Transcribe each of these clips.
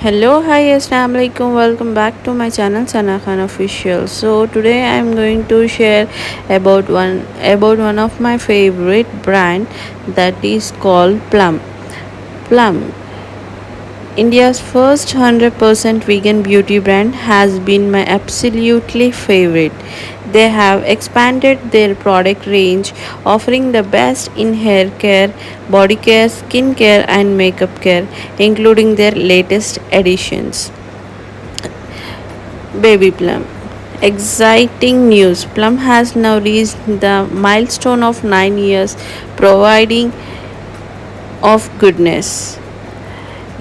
Hello, hi, assalamu alaikum. Welcome back to my channel Sana Khan Official. So today I am going to share about one of my favorite brand, that is called Plum. Plum, India's first 100% vegan beauty brand, has been my absolutely favorite. They have expanded their product range, offering the best in hair care, body care, skin care, and makeup care, including their latest additions. Baby Plum. Exciting news. Plum has now reached the milestone of 9 years providing of goodness.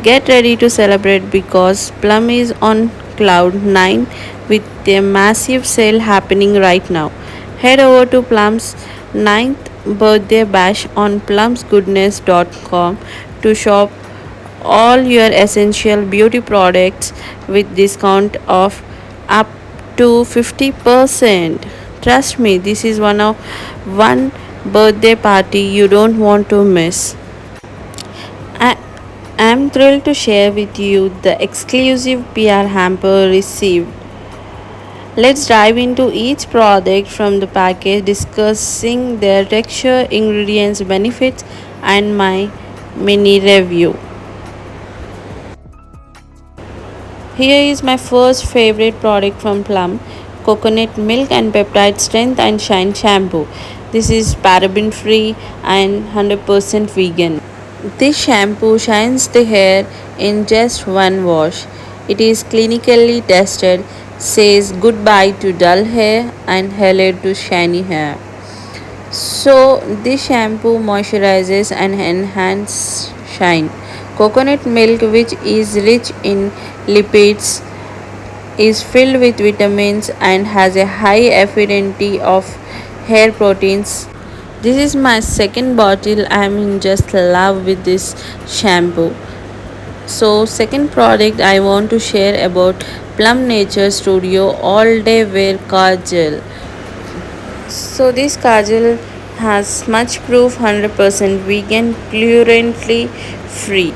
Get ready to celebrate because Plum is on cloud 9 with a massive sale happening right now. Head over to Plum's ninth birthday bash on plumsgoodness.com to shop all your essential beauty products with discount of up to 50%. Trust me, this is one birthday party you don't want to miss. I am thrilled to share with you the exclusive PR hamper received. Let's dive into each product from the package, discussing their texture, ingredients, benefits, and my mini review. Here is my first favorite product from Plum: coconut milk and peptide strength and shine shampoo. This is paraben free and 100% vegan. This shampoo shines the hair in just one wash. It is clinically tested, says goodbye to dull hair and hello to shiny hair. So, this shampoo moisturizes and enhances shine. Coconut milk, which is rich in lipids, is filled with vitamins and has a high affinity of hair proteins. This is my second bottle. I am in just love with this shampoo. So, second product I want to share about Plum Nature Studio All Day Wear Kajal. So this kajal has smudge proof, 100% vegan, cruelty free.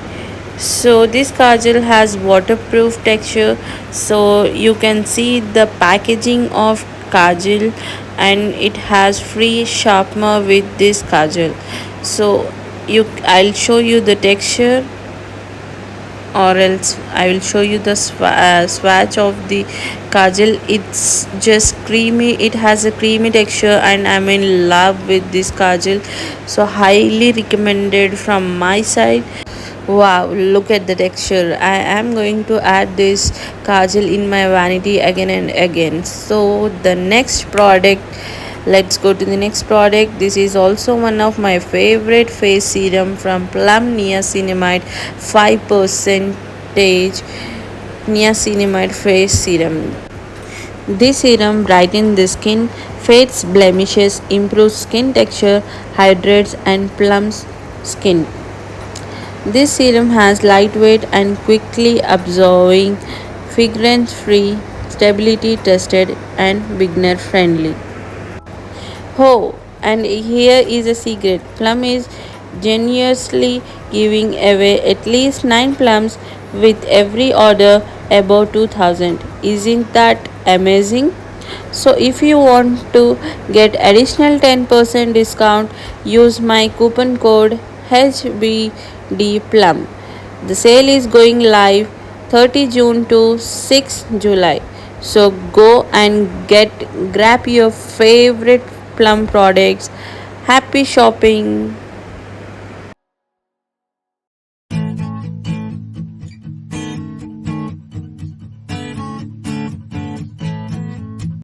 So this kajal has waterproof texture, so you can see the packaging of kajal, and it has free sharpener with this kajal. So you I'll show you the texture, or else I will show you the swatch of the kajal. It's just creamy, it has a creamy texture, and I'm in love with this kajal, so highly recommended from my side. Wow, look at the texture. I am going to add this kajal in my vanity again and again. So the next product, let's go to the next product. This is also one of my favorite face serum from Plum, Niacinamide 5% Niacinamide face serum. This serum brightens the skin, fades blemishes, improves skin texture, hydrates, and plumps skin. This serum has lightweight and quickly absorbing, fragrance free, stability tested, and beginner friendly. Oh, and here is a secret: Plum is generously giving away at least 9 plums with every order above 2000. Isn't that amazing? So, if you want to get additional 10% discount, use my coupon code HBDPLUM. The sale is going live 30 June to 6 July. So go and grab your favorite Plum products. Happy shopping!